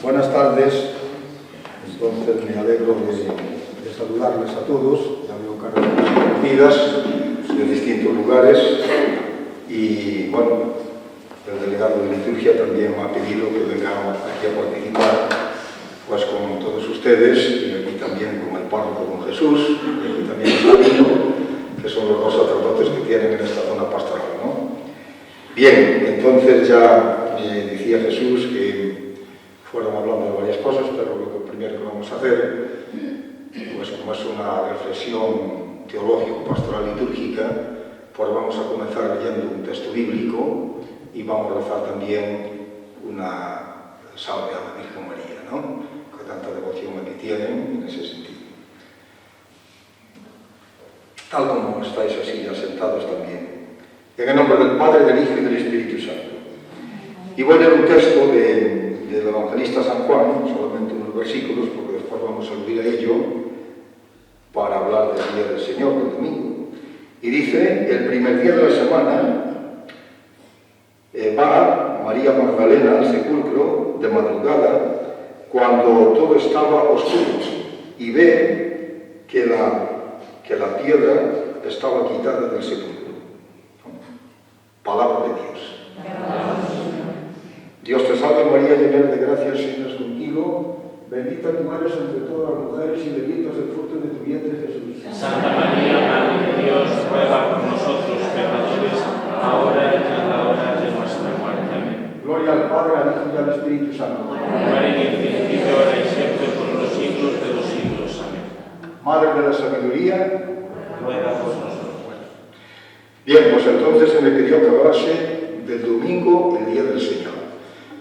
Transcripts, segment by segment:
Buenas tardes. Entonces me alegro de saludarles a todos. Ya veo caras conocidas de distintos lugares y bueno, el delegado de liturgia también me ha pedido que venga aquí a participar pues con todos ustedes y aquí también con el párroco don Jesús y aquí también el rabino, que son los dos sacerdotes que tienen en esta zona pastoral, ¿no? Bien, entonces ya decía Jesús que fueron hablando de varias cosas, pero lo primero que vamos a hacer, pues como es una reflexión teológico-pastoral litúrgica, pues vamos a comenzar leyendo un texto bíblico y vamos a rezar también una salve a la Virgen María, ¿no? Que tanta devoción aquí tienen en ese sentido. Tal como estáis así ya sentados también. En el nombre del Padre, del Hijo y del Espíritu Santo. Y voy a leer un texto del evangelista San Juan, solamente unos versículos, porque después vamos a aludir a ello para hablar del día del Señor, del domingo. Y dice, el primer día de la semana va María Magdalena al sepulcro de madrugada, cuando todo estaba oscuro, y ve que la piedra estaba quitada del sepulcro. Palabra de Dios. Dios te salve María, llena de gracia, el Señor es contigo, bendita tú eres entre todas las mujeres y bendito es el fruto de tu vientre Jesús. Santa María, Madre de Dios, ruega por nosotros pecadores, ahora y en la hora de nuestra muerte. Amén. Gloria al Padre, al Hijo y al Espíritu Santo. Ahora en el principio, ahora y siempre, por los siglos de los siglos. Amén. Madre de la sabiduría, Ruega por nosotros. Bien, pues entonces se me pidió que hablase del domingo, el día del Señor.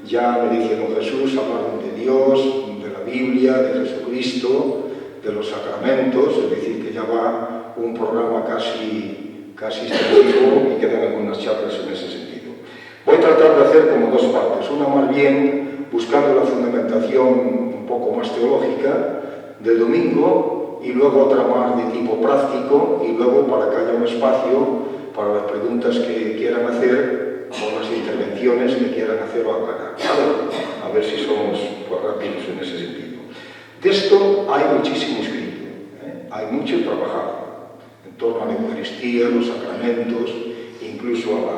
Ya me dice don Jesús, hablaron de Dios, de la Biblia, de Jesucristo, de los sacramentos, es decir, que ya va un programa casi extensivo y quedan algunas charlas en ese sentido. Voy a tratar de hacer como dos partes, una más bien buscando la fundamentación un poco más teológica del domingo y luego otra más de tipo práctico y luego para que haya un espacio para las preguntas que quieran hacer o las intervenciones que quieran hacer o aclarar. A ver si somos pues, rápidos en ese sentido. De esto hay muchísimo escrito, hay mucho trabajado en torno a la Eucaristía, los sacramentos, incluso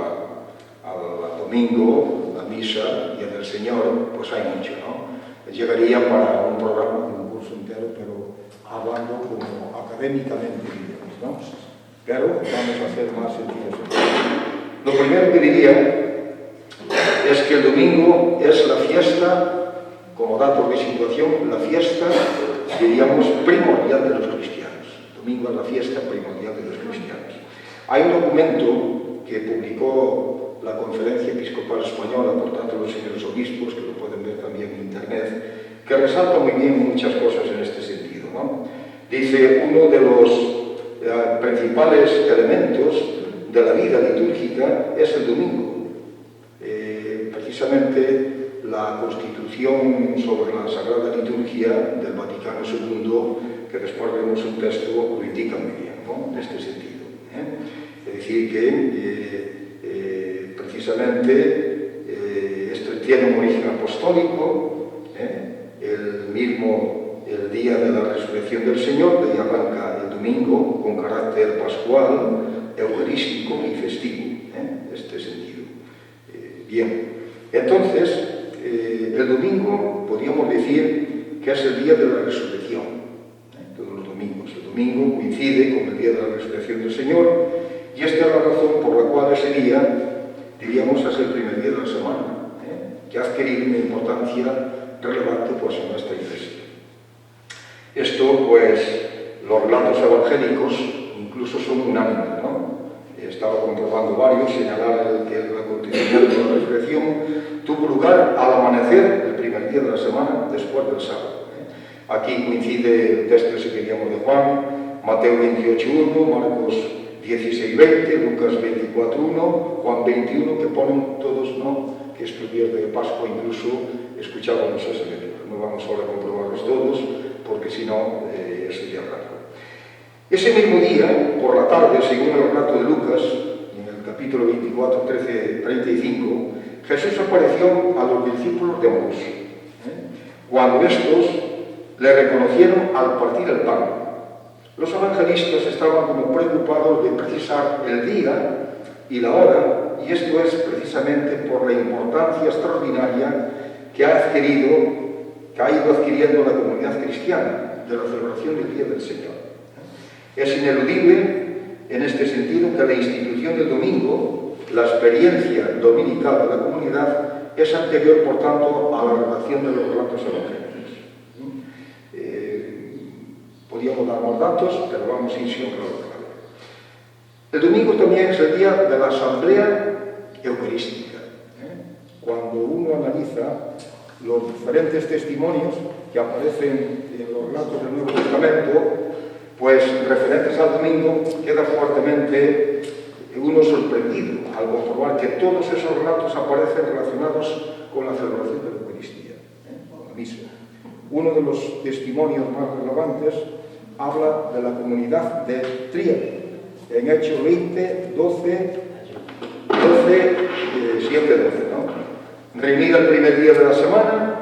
al domingo, la misa y el Señor, pues hay mucho, ¿no? Llegaría para un programa, un curso entero, pero hablando como académicamente, digamos, ¿no? Pero vamos a hacer más sentido. Lo primero que diría es que el domingo es la fiesta, como dato de situación, la fiesta, diríamos, primordial de los cristianos. El domingo es la fiesta primordial de los cristianos. Hay un documento que publicó la Conferencia Episcopal Española, por tanto los señores obispos, que lo pueden ver también en internet, que resalta muy bien muchas cosas en este sentido, ¿no? Dice, uno de los principales elementos de la vida litúrgica es el domingo. Precisamente la Constitución sobre la Sagrada Liturgia del Vaticano II, que después vemos un texto, lo indica muy bien, ¿no? En este sentido. Es decir, que precisamente esto tiene un origen apostólico, el día de la resurrección del Señor, de ahí arranca el domingo, con carácter pascual, eucarístico y festivo, en este sentido. Bien, entonces, el domingo podríamos decir que es el día de la resurrección, todos los domingos. El domingo coincide con el día de la resurrección del Señor, y esta es la razón por la cual ese día, diríamos, es el primer día de la semana, que ha adquirido una importancia relevante pues, en nuestra Iglesia. Esto, pues, los relatos evangélicos incluso son unánimes, ¿no? Estaba comprobando varios, señalar que el acontecimiento de la resurrección tuvo lugar al amanecer el primer día de la semana, después del sábado. Aquí coincide el texto ese que veíamos de Juan, Mateo 28:1, Marcos 16:20, Lucas 24:1, Juan 21, que ponen todos, ¿no?, que estos días de Pascua incluso escuchábamos esa lectura. No vamos ahora a comprobarlos todos, porque si no sería raro. Ese mismo día, por la tarde, según el relato de Lucas, en el capítulo 24, 13, 35, Jesús apareció a los discípulos de Maús, cuando estos le reconocieron al partir el pan. Los evangelistas estaban como preocupados de precisar el día y la hora, y esto es precisamente por la importancia extraordinaria que ha ido adquiriendo la comunidad cristiana de la celebración del Día del Señor. Es ineludible en este sentido que la institución del domingo, la experiencia dominical de la comunidad, es anterior, por tanto, a la redacción de los relatos evangélicos. Podríamos dar más datos, pero vamos a ir siempre a lo claro. El domingo también es el día de la asamblea eucarística. Cuando uno analiza los diferentes testimonios que aparecen en los relatos del Nuevo Testamento, pues referentes al domingo, queda fuertemente uno sorprendido al comprobar que todos esos relatos aparecen relacionados con la celebración de la Eucaristía, con la misa. Uno de los testimonios más relevantes habla de la comunidad de Tríade, en Hechos 20, 12, 7, 12, ¿no? Reunida el primer día de la semana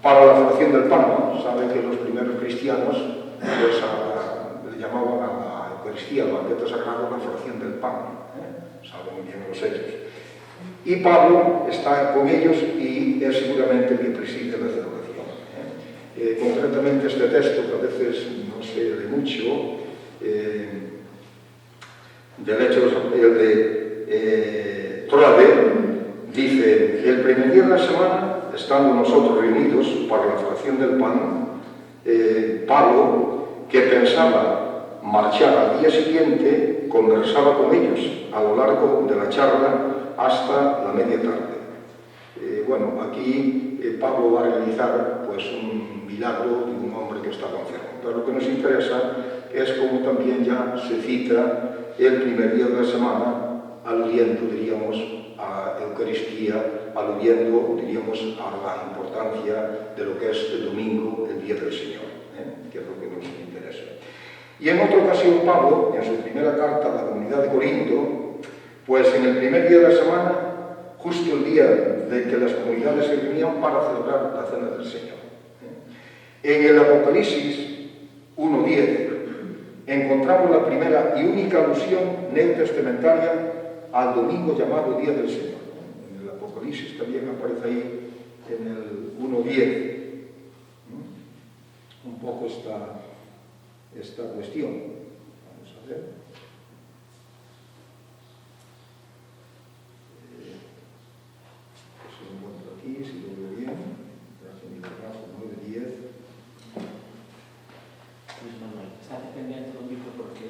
para la celebración del pan, ¿no? Saben que los primeros cristianos pues, le llamaban a la Eucaristía, al banquete sagrado, la celebración del pan, saben muy bien los hechos. Y Pablo está con ellos y es seguramente el que preside la celebración. Concretamente este texto, que a veces no se lee mucho, del hecho de Tróade, dice: el primer día de la semana, estando nosotros reunidos para la fracción del pan, Pablo, que pensaba marchar al día siguiente, conversaba con ellos a lo largo de la charla hasta la media tarde. Bueno, aquí Pablo va a realizar pues un milagro de un hombre que estaba enfermo, pero lo que nos interesa es como también ya se cita el primer día de la semana, aludiendo, diríamos, a Eucaristía, aludiendo, diríamos, a la importancia de lo que es el domingo, el Día del Señor, que es lo que nos interesa. Y en otra ocasión Pablo, en su primera carta a la comunidad de Corinto, pues en el primer día de la semana, justo el día de que las comunidades se reunían para celebrar la Cena del Señor. En el Apocalipsis 1:10 encontramos la primera y única alusión neotestamentaria al domingo llamado Día del Señor. En el Apocalipsis también aparece ahí en el 1:10 un poco esta cuestión. Vamos a ver. Si lo encuentro aquí, si lo veo bien. Gracias, mi trabajo, 9:10. Luis Manuel, está dependiendo do micro porque...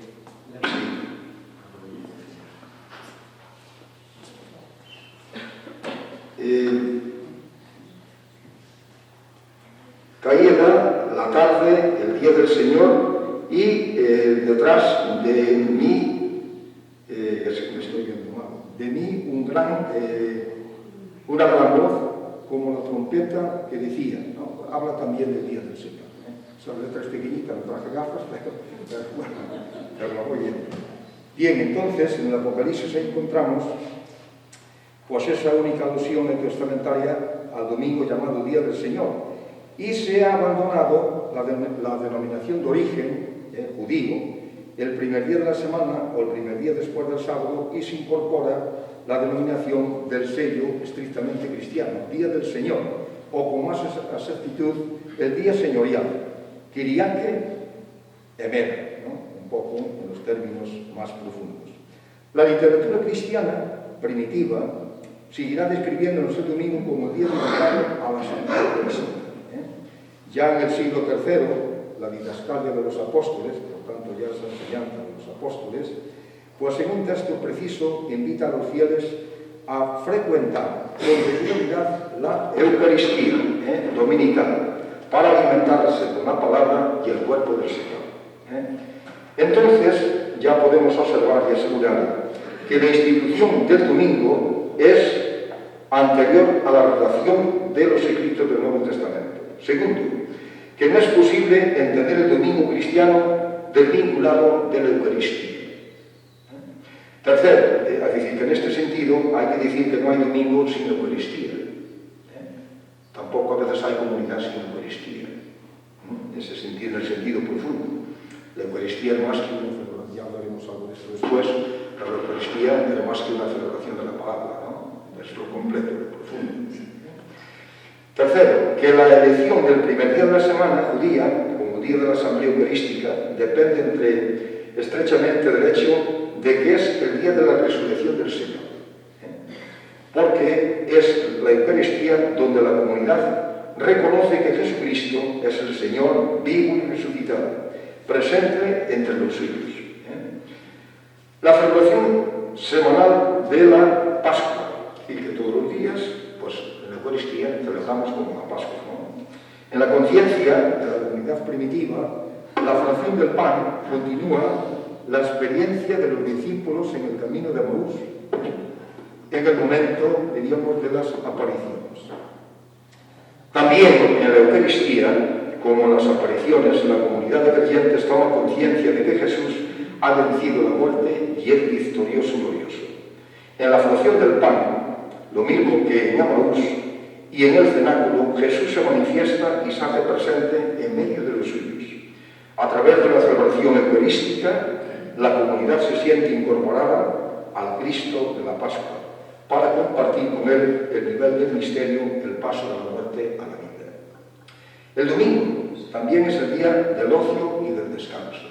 Caída la tarde, el día del Señor, y detrás de mí, es que me estoy viendo mal, de mí una gran voz, como la trompeta que decía, ¿no? Habla también del día del Señor. Esa letra es pequeñita, no traje gafas, pero bueno, pero la voy viendo. Bien, entonces, en el Apocalipsis encontramos pues esa única alusión neotestamentaria al domingo llamado Día del Señor. Y se ha abandonado la denominación de origen judío, el primer día de la semana o el primer día después del sábado, y se incorpora la denominación del sello estrictamente cristiano, Día del Señor, o con más exactitud, el Día Señorial, Kyriake Emer, ¿no? Un poco en los términos más profundos. La literatura cristiana primitiva seguirá describiéndonos el domingo como el día dedicado a la Santa Eucaristía. Ya en el siglo III, la didascalia de los apóstoles, por tanto ya es la enseñanza de los apóstoles, pues en un texto preciso invita a los fieles a frecuentar con regularidad la Eucaristía dominical para alimentarse con la palabra y el cuerpo del Señor. Entonces ya podemos observar y asegurar que la institución del domingo es anterior a la redacción de los escritos del Nuevo Testamento. Segundo, que no es posible entender el domingo cristiano desvinculado de la Eucaristía. Tercero, es decir, que en este sentido hay que decir que no hay domingo sin Eucaristía. Tampoco a veces hay comunidad sin Eucaristía. En ese sentido, en el sentido profundo. La Eucaristía es más que una celebración, ya hablaremos algo de esto después, pero la Eucaristía es más que una celebración de la palabra, ¿no? Es lo completo, lo profundo. Tercero, que la elección del primer día de la semana judía, como día de la Asamblea Eucarística, depende estrechamente del hecho de que es el día de la resurrección del Señor. Porque es la Eucaristía donde la comunidad reconoce que Jesucristo es el Señor vivo y resucitado, presente entre los suyos. La celebración semanal de la Pascua, y que todos los días, pues en la Eucaristía celebramos como la Pascua, ¿no? En la conciencia de la comunidad primitiva, la fracción del pan continúa la experiencia de los discípulos en el camino de Emaús, en el momento, diríamos, de las apariciones. También en la Eucaristía, como en las apariciones, la comunidad de creyentes toma conciencia de que Jesús ha vencido la muerte y es victorioso y glorioso. En la fracción del pan, lo mismo que en Emaús y en el cenáculo, Jesús se manifiesta y se hace presente en medio de los suyos. A través de la celebración eucarística, la comunidad se siente incorporada al Cristo de la Pascua, para compartir con él el nivel del misterio, el paso de la muerte a la vida. El domingo también es el día del ocio y del descanso.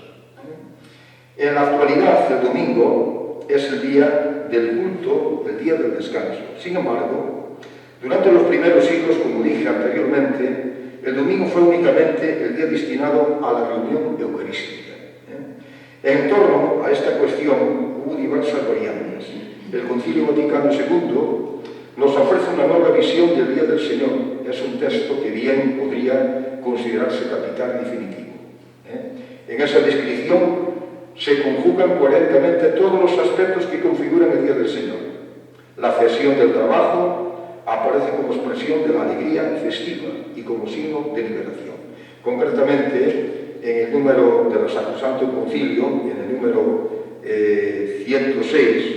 En la actualidad, el domingo es el día del culto, el día del descanso. Sin embargo, durante los primeros siglos, como dije anteriormente, el domingo fue únicamente el día destinado a la reunión eucarística. En torno a esta cuestión hubo diversas variantes. El Concilio Vaticano II nos ofrece una nueva visión del Día del Señor. Es un texto que bien podría considerarse capital definitivo. En esa descripción se conjugan coherentemente todos los aspectos que configuran el Día del Señor. La cesión del trabajo aparece como expresión de la alegría festiva y como signo de liberación. Concretamente, en el número del Sacrosanto Concilio, en el número 106,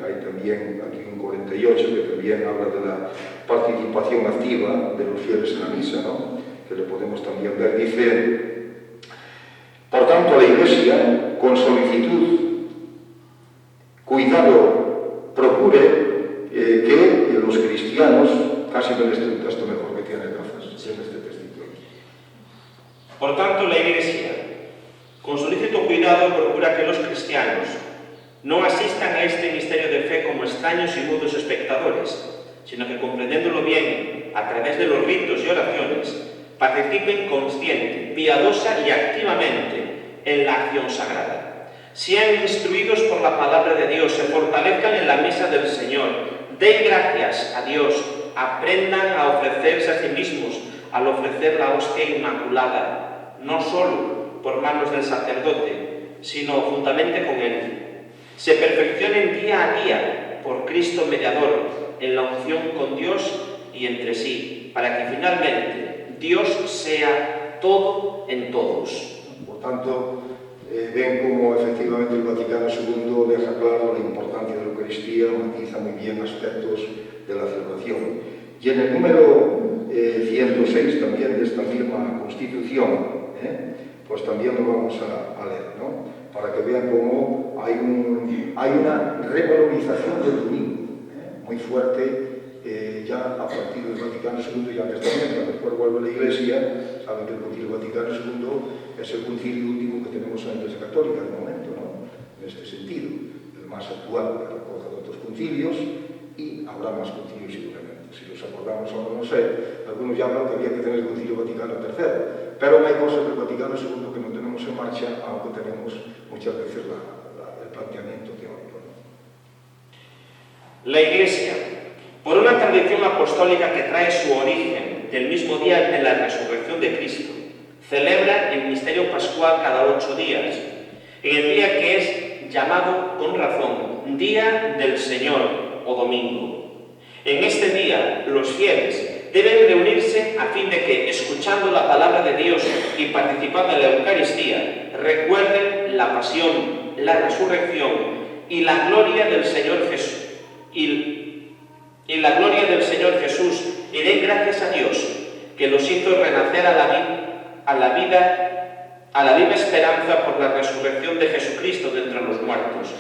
hay también aquí un 48 que también habla de la participación activa de los fieles en la misa, ¿no? Que lo podemos también ver. Dice: por tanto, la Iglesia, con solicitud, cuidado, procure que los cristianos, casi me este un texto mejor que tiene gafas, en este textito. Por tanto, la Iglesia, con solícito cuidado, procura que los cristianos no asistan a este misterio de fe como extraños y mudos espectadores, sino que, comprendiéndolo bien a través de los ritos y oraciones, participen consciente, piadosa y activamente en la acción sagrada. Sean instruidos por la palabra de Dios, se fortalezcan en la mesa del Señor, den gracias a Dios, aprendan a ofrecerse a sí mismos al ofrecer la hostia inmaculada, no solo por manos del sacerdote, sino juntamente con él. Se perfeccionen día a día por Cristo mediador en la unción con Dios y entre sí, para que finalmente Dios sea todo en todos. Por tanto, ven cómo efectivamente el Vaticano II deja claro la importancia de la Eucaristía, matiza muy bien aspectos de la celebración. Y en el número 106 también de esta misma Constitución, pues también lo vamos a leer, ¿no? Para que vean cómo hay una revalorización del domingo, muy fuerte, ya a partir del Vaticano II, ya que también, después vuelve la Iglesia, saben que el Concilio Vaticano II es el concilio último que tenemos en la Iglesia Católica de momento, ¿no? En este sentido, el más actual que recoge de otros concilios, y habrá más concilios seguramente. Si los acordamos o no sé, algunos ya hablan que había que tener el Concilio Vaticano III, pero hay cosas del Vaticano II que no tenemos en marcha, aunque tenemos muchas veces el planteamiento teórico, ¿no? La Iglesia, por una tradición apostólica que trae su origen del mismo día de la resurrección de Cristo, celebra el misterio pascual cada 8 días, en el día que es llamado con razón Día del Señor o Domingo. En este día, los fieles deben reunirse a fin de que, escuchando la palabra de Dios y participando en la Eucaristía, recuerden la pasión, la resurrección y la gloria del Señor Jesús. Y la gloria del Señor Jesús, y den gracias a Dios, que los hizo renacer a la viva esperanza por la resurrección de Jesucristo de entre los muertos.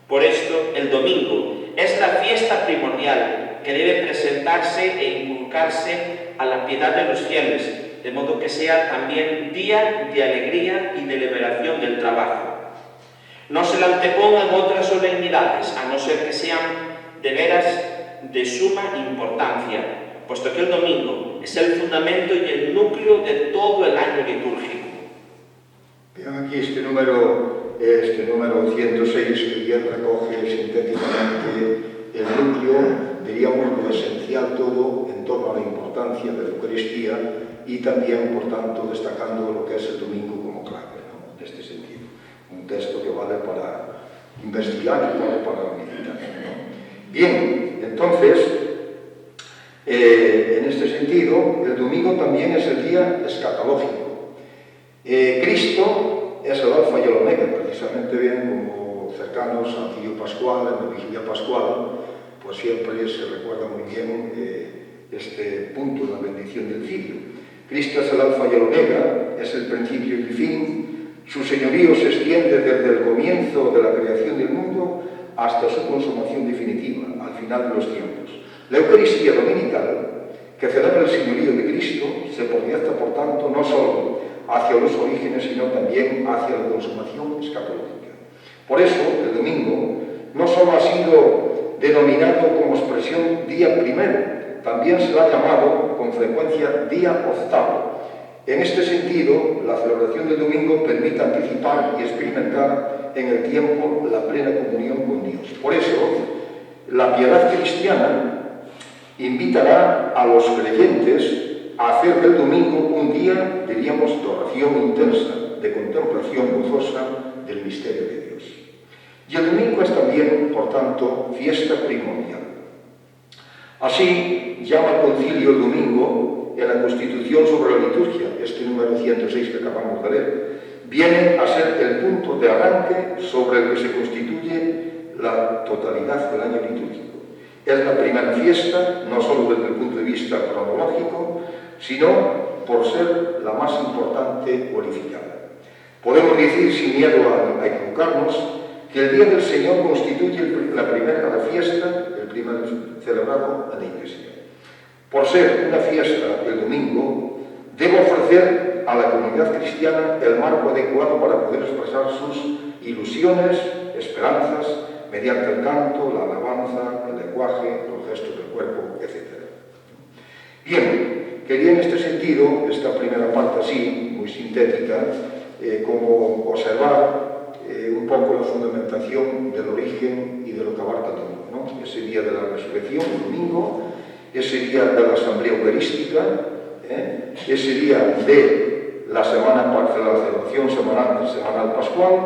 Por esto, el domingo es la fiesta primordial que debe presentarse e inculcarse a la piedad de los fieles, de modo que sea también día de alegría y de liberación del trabajo. No se le antepongan otras solemnidades, a no ser que sean de veras de suma importancia, puesto que el domingo es el fundamento y el núcleo de todo el año litúrgico. Vean aquí este número 106, que bien recoge sintéticamente el núcleo, diríamos lo esencial todo, en torno a la importancia de la Eucaristía y también, por tanto, destacando lo que es el domingo como clave, ¿no? En este sentido. Un texto que vale para investigar y vale para meditar, ¿no? Bien, entonces, en este sentido, el domingo también es el día escatológico. Cristo es el alfa y el omega, precisamente bien como cercanos al Círio Pascual, en la vigilia pascual, pues siempre se recuerda muy bien este punto de la bendición del Círio. Cristo es el alfa y el omega, es el principio y el fin, su señorío se extiende desde el comienzo de la creación del mundo hasta su consumación definitiva, al final de los tiempos. La Eucaristía dominical, que celebra el señorío de Cristo, se proyecta, por tanto, no solo hacia los orígenes, sino también hacia la consumación escatológica. Por eso, el domingo no solo ha sido denominado como expresión día primero, también se lo ha llamado con frecuencia día octavo. En este sentido, la celebración del domingo permite anticipar y experimentar en el tiempo la plena comunión con Dios. Por eso, la piedad cristiana invitará a los creyentes a hacer del domingo un día, diríamos, de oración intensa, de contemplación gozosa del misterio de Dios. Y el domingo es también, por tanto, fiesta primordial. Así llama el concilio el domingo en la Constitución sobre la liturgia, este número 106 que acabamos de leer, viene a ser el punto de arranque sobre el que se constituye la totalidad del año litúrgico. Es la primera fiesta, no solo desde el punto de vista cronológico, sino por ser la más importante glorificada. Podemos decir, sin miedo a equivocarnos, que el Día del Señor constituye la primera fiesta, el primer celebrado en la Iglesia. Por ser una fiesta el domingo, debe ofrecer a la comunidad cristiana el marco adecuado para poder expresar sus ilusiones, esperanzas, mediante el canto, la alabanza, el lenguaje, los gestos del cuerpo, etc. Bien, quería en este sentido, esta primera parte así, muy sintética, como observar un poco la fundamentación del origen y de lo que abarca todo, ¿no? Ese día de la resurrección, el domingo, ese día de la asamblea eucarística, ese día de la celebración semanal pascual,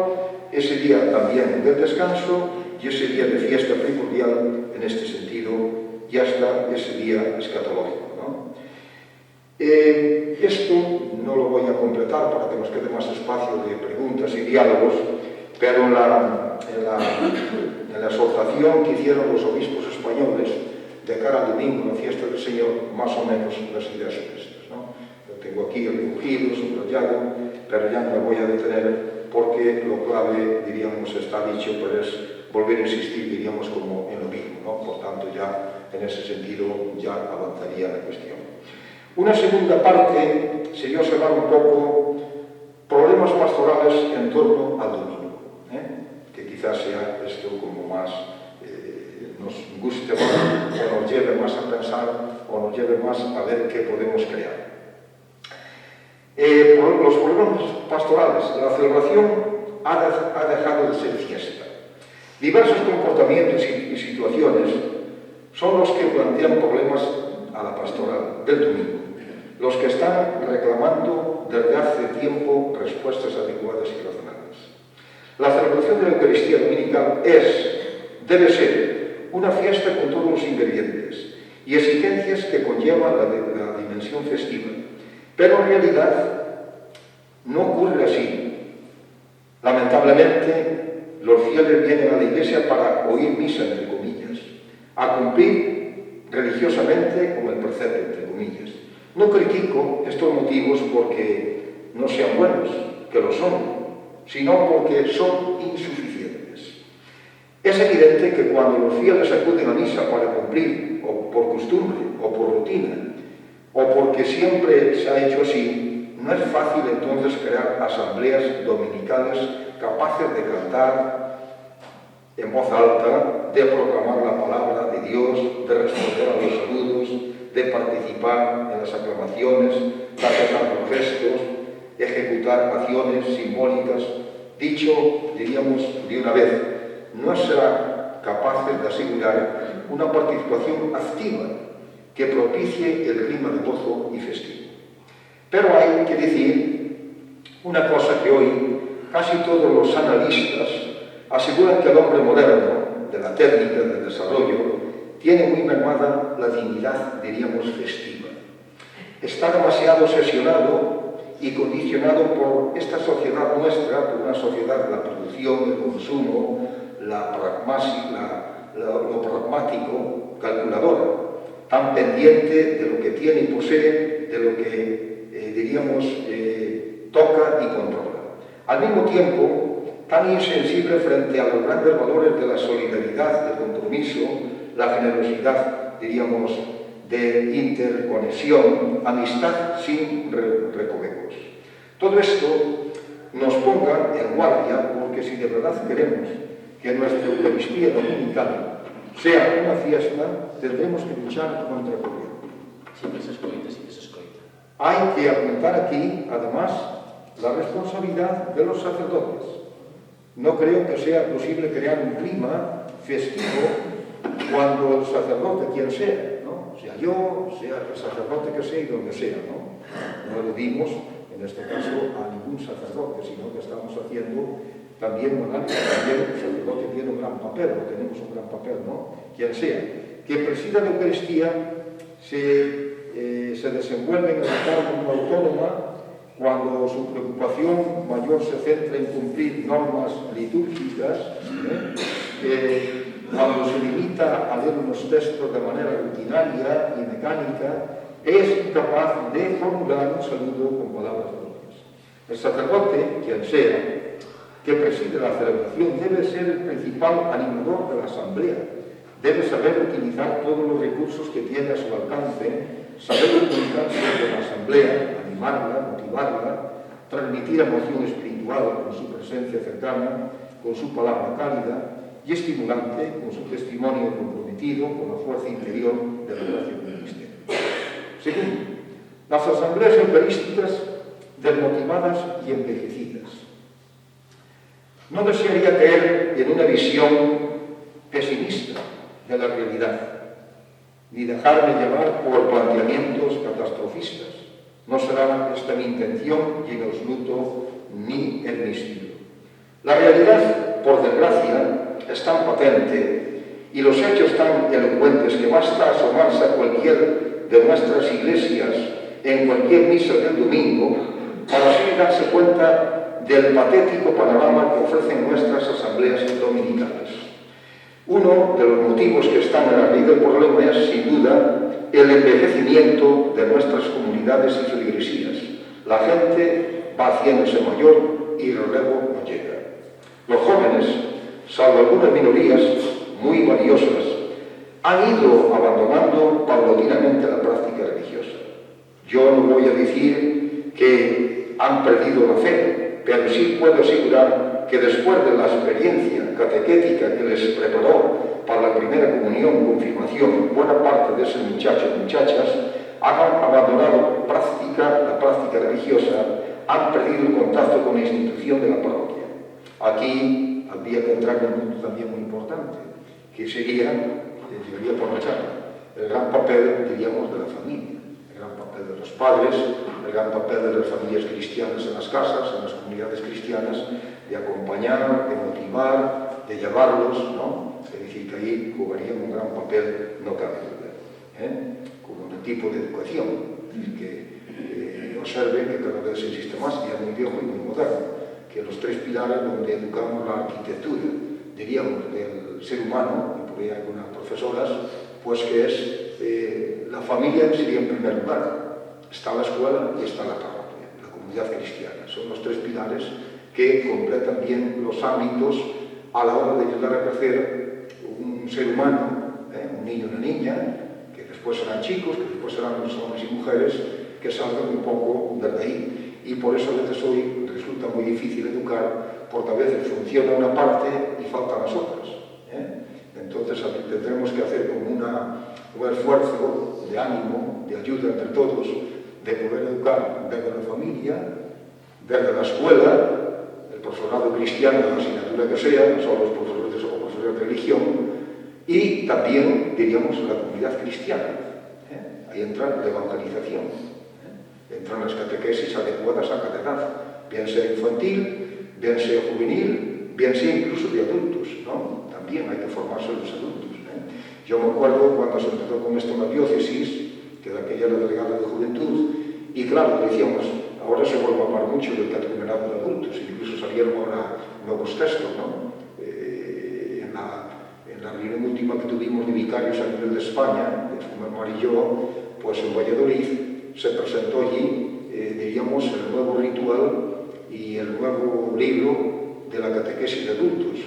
ese día también del descanso y ese día de fiesta primordial, en este sentido, y hasta ese día escatológico, ¿no? Esto no lo voy a completar para que nos quede más espacio de preguntas y diálogos, pero en la exhortación que hicieron los obispos españoles de cara al domingo, la fiesta del Señor, más o menos las ideas son estas, ¿no? Lo tengo aquí recogido, subrayado, pero ya no me voy a detener porque lo clave, diríamos, está dicho, pero es volver a insistir, diríamos, como en lo mismo, ¿no? Por tanto, ya en ese sentido ya avanzaría la cuestión. Una segunda parte sería observar un poco problemas pastorales en torno al domingo, que quizás sea esto como más nos guste más, o nos lleve más a pensar, o nos lleve más a ver qué podemos crear. Los problemas pastorales, la celebración ha dejado de ser fiesta. Diversos comportamientos y situaciones son los que plantean problemas a la pastoral del domingo, los que están reclamando desde hace tiempo respuestas adecuadas y razonables. La celebración de la Eucaristía dominical debe ser una fiesta con todos los ingredientes y exigencias que conllevan la dimensión festiva, pero en realidad no ocurre así. Lamentablemente, los fieles vienen a la iglesia para oír misa, entre comillas, a cumplir religiosamente con el precepto, entre comillas. No critico estos motivos porque no sean buenos, que lo son, sino porque son insuficientes. Es evidente que cuando los fieles acuden a misa para cumplir, o por costumbre, o por rutina, o porque siempre se ha hecho así, no es fácil entonces crear asambleas dominicales capaces de cantar en voz alta, de proclamar la palabra de Dios, de responder a los saludos, de participar en las aclamaciones, de acertar los gestos, ejecutar acciones simbólicas. Dicho, diríamos, de una vez, no será capaces de asegurar una participación activa que propicie el clima de gozo y festivo. Pero hay que decir una cosa que hoy casi todos los analistas aseguran que el hombre moderno, de la técnica, del desarrollo, tiene muy mermada la dignidad, diríamos, festiva. Está demasiado obsesionado y condicionado por esta sociedad nuestra, por una sociedad de la producción, el consumo, lo pragmático, calculadora, tan pendiente de lo que tiene y posee, de lo que, diríamos, toca y controla. Al mismo tiempo, tan insensible frente a los grandes valores de la solidaridad, del compromiso, la generosidad, diríamos, de interconexión, amistad sin recovecos. Todo esto nos ponga en guardia, porque si de verdad queremos que nuestra Eucaristía dominical sea una fiesta, tendremos que luchar contra el gobierno. Siempre se escoita. Hay que apuntar aquí, además, la responsabilidad de los sacerdotes. No creo que sea posible crear un clima festivo cuando el sacerdote, quien sea, ¿no? Sea yo, sea el sacerdote que sea y donde sea, ¿no? No aludimos, en este caso, a ningún sacerdote, sino que estamos haciendo también un análisis, también el sacerdote tiene un gran papel, o tenemos un gran papel, ¿no? Quien sea, que presida la Eucaristía se desenvuelve en el Estado como autónoma cuando su preocupación mayor se centra en cumplir normas litúrgicas, cuando se limita a leer unos textos de manera rutinaria y mecánica, es incapaz de formular un saludo con palabras propias. El sacerdote, quien sea, que preside la celebración, debe ser el principal animador de la asamblea, debe saber utilizar todos los recursos que tiene a su alcance, saber comunicarse con la asamblea, animarla, motivarla, transmitir emoción espiritual con su presencia cercana, con su palabra cálida y estimulante, con su testimonio comprometido, con la fuerza interior de la gracia del ministerio. Segundo, las asambleas eucarísticas desmotivadas y envejecidas. No desearía caer en una visión pesimista de la realidad, ni dejarme llevar por planteamientos catastrofistas. No será esta mi intención y en absoluto ni en mi estilo. La realidad, por desgracia, es tan patente y los hechos tan elocuentes que basta asomarse a cualquier de nuestras iglesias en cualquier misa del domingo para así darse cuenta del patético panorama que ofrecen nuestras asambleas dominicales. Uno de los motivos que están en la raíz del problema es, sin duda, el envejecimiento de nuestras comunidades y feligresías. La gente va haciéndose mayor y el relevo no llega. Los jóvenes, salvo algunas minorías muy valiosas, han ido abandonando paulatinamente la práctica religiosa. Yo no voy a decir que han perdido la fe, pero sí puedo asegurar que después de la experiencia catequética que les preparó para la primera comunión, confirmación, buena parte de esos muchachos y muchachas han abandonado la práctica religiosa, han perdido el contacto con la institución de la parroquia. Aquí habría que entrar en un punto también muy importante, que sería, debería aprovechar, el gran papel, diríamos, de la familia, el gran papel de los padres, el gran papel de las familias cristianas en las casas, en las comunidades cristianas, de acompañar, de motivar, de llevarlos, ¿no? Es decir, que ahí jugarían un gran papel, no cabe duda, como un tipo de educación, que observen que cada vez existe más, ya muy viejo y muy moderno, que los tres pilares donde educamos la arquitectura, diríamos, del ser humano, y por ahí hay algunas profesoras, pues que es la familia sería en primer lugar, está la escuela y está la parroquia, la comunidad cristiana. Son los tres pilares que completan bien los ámbitos a la hora de ayudar a crecer un ser humano, un niño y una niña, que después serán chicos, que después serán los hombres y mujeres, que salgan un poco desde ahí. Y por eso a veces hoy resulta muy difícil educar, porque a veces funciona una parte y faltan las otras. Entonces tendremos que hacer como un esfuerzo de ánimo, de ayuda entre todos, de poder educar desde la familia, desde la escuela, el profesorado cristiano, la asignatura que sea, no solo los profesores o profesores de religión, y también, diríamos, la comunidad cristiana. Ahí entra la evangelización, entran las catequesis adecuadas a cada edad, bien sea infantil, bien sea juvenil, bien sea incluso de adultos, ¿no? También hay que formarse los adultos. Yo me acuerdo cuando se empezó con esto en la diócesis, que de aquella era delegada de juventud, y claro, decíamos, ahora se vuelve a hablar mucho del catecumenado de adultos, incluso salieron ahora nuevos textos, ¿no? En la reunión última que tuvimos de vicarios a nivel de España, de Fumar Mar y yo, pues en Valladolid se presentó allí, diríamos, el nuevo ritual y el nuevo libro de la catequesis de adultos.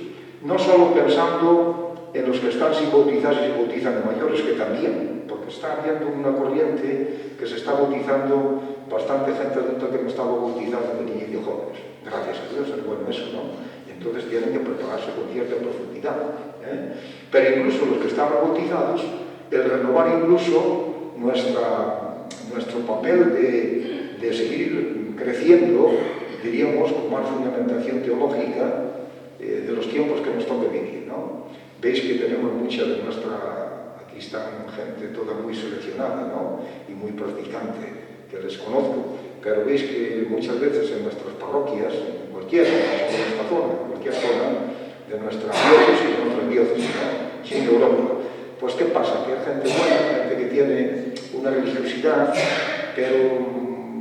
No solo pensando en los que están sin bautizar y se bautizan en mayores, que también, porque está habiendo una corriente que se está bautizando, bastante gente adulta que no estaba bautizada de niños y jóvenes. Gracias a Dios, es bueno eso, ¿no? Entonces tienen que prepararse con cierta profundidad. Pero incluso los que estaban bautizados, el renovar incluso nuestro papel de seguir creciendo, diríamos, con más fundamentación teológica de los tiempos que nos toca vivir, ¿no? Veis que tenemos mucha de nuestra, aquí están gente toda muy seleccionada, ¿no? Y muy practicante, que les conozco, pero veis que muchas veces en nuestras parroquias, en cualquier zona de nuestra diócesis, ¿no? Sí, en Europa, pues ¿qué pasa? Que hay gente buena, gente que tiene una religiosidad, pero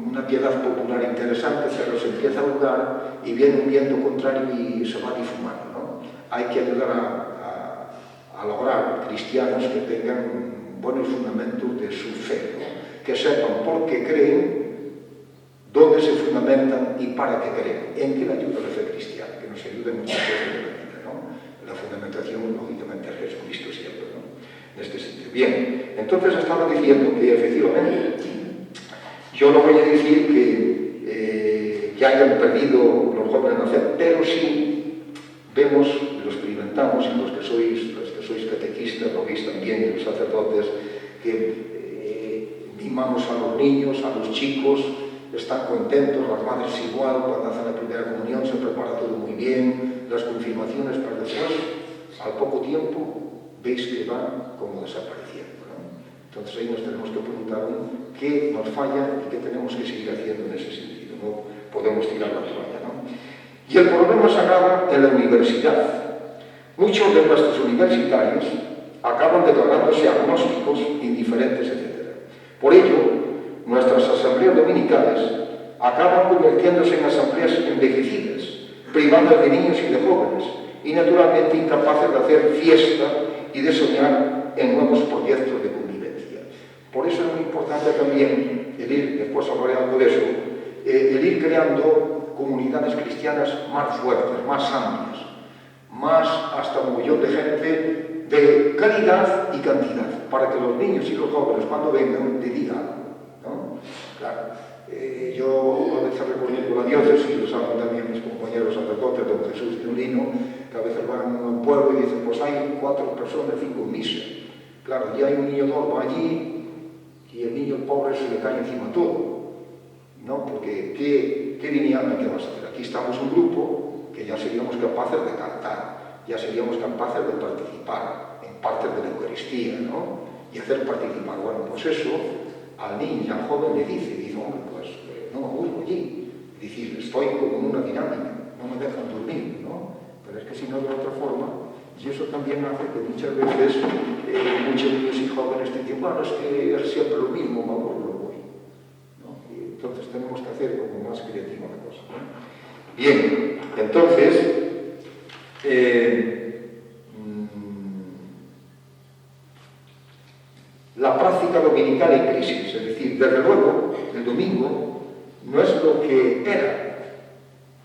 una piedad popular interesante, pero se empieza a jugar y viene un viento contrario y se va difumando, ¿no? Hay que ayudar a lograr cristianos que tengan buenos fundamentos de su fe, ¿no? Que sepan por qué creen, dónde se fundamentan y para qué creen, en qué le ayuda la fe cristiana, que nos ayude muchas veces en la vida, ¿no? La fundamentación, lógicamente, es Jesucristo siempre, ¿no? En este sentido. Bien, entonces estaba diciendo que efectivamente, yo no voy a decir que hayan perdido los jóvenes la fe, pero sí vemos, lo experimentamos, y los que sois catequistas, lo veis también, y los sacerdotes, que mimamos a los niños, a los chicos, están contentos, las madres igual, cuando hacen la primera comunión se prepara todo muy bien, las confirmaciones, pero después, al poco tiempo, veis que van como desapareciendo, ¿no? Entonces ahí nos tenemos que preguntar qué nos falla y qué tenemos que seguir haciendo en ese sentido, no podemos tirar la toalla, ¿no? Y el problema se acaba en la universidad. Muchos de nuestros universitarios acaban declarándose agnósticos, indiferentes, etc. Por ello, nuestras asambleas dominicales acaban convirtiéndose en asambleas envejecidas, privadas de niños y de jóvenes, y naturalmente incapaces de hacer fiesta y de soñar en nuevos proyectos de convivencia. Por eso es muy importante también el ir, después hablaré algo de eso, el ir creando comunidades cristianas más fuertes, más amplias, más hasta un millón de gente de calidad y cantidad, para que los niños y los jóvenes cuando vengan le digan, ¿no? Claro, yo a veces recorriendo la diócesis, lo saben también mis compañeros sacerdotes, don Jesús de Ulino, que a veces van a un pueblo y dicen, pues hay 4 personas, 5 misas. Claro, ya hay un niño nuevo allí y el niño pobre se le cae encima todo, ¿no? Porque ¿qué lineal que vas a hacer? Aquí estamos un grupo que ya seríamos capaces de cantar, ya seríamos capaces de participar en partes de la Eucaristía, ¿no? Y hacer participar. Bueno, pues eso al niño y al joven le dice, hombre, pues no me aburro allí. Dice, estoy como en una dinámica, no me dejan dormir, ¿no? Pero es que si no de otra forma, y eso también hace que muchas veces muchos niños y jóvenes dicen, bueno, es que es siempre lo mismo, me aburro, voy, ¿no? Y entonces tenemos que hacer como más creativa la cosa, ¿no? Bien, Entonces, la práctica dominical en crisis, es decir, desde luego, el domingo no es lo que era,